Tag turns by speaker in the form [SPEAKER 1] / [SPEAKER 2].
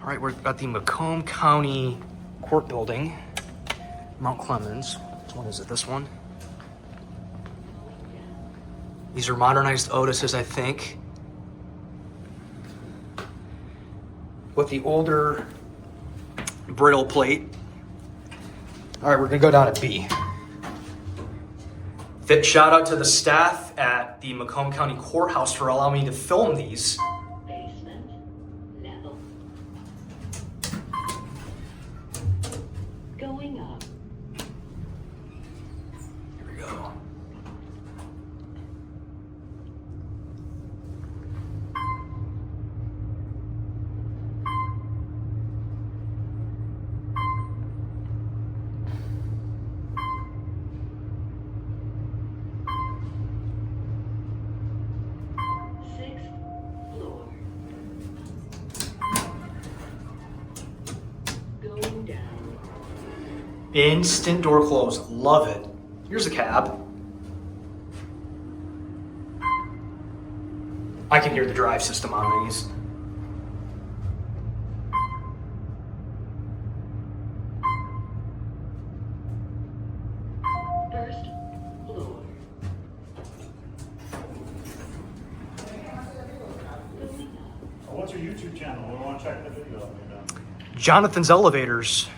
[SPEAKER 1] All right, we're at the Macomb County Court Building, Mount Clemens. Which one is it? This one? These are modernized Otises, I think. With the older brittle plate. All right, we're gonna go down to B. Shout out to the staff at the Macomb County Courthouse for allowing me to film these.
[SPEAKER 2] Basement level. Going up.
[SPEAKER 1] Here we go.
[SPEAKER 2] Going down.
[SPEAKER 1] Instant door close. Love it. Here's a cab. I can hear the drive system on these.
[SPEAKER 2] First floor. Going up.
[SPEAKER 3] What's your YouTube channel? We want to check the video out.
[SPEAKER 1] Jonathan's Elevators.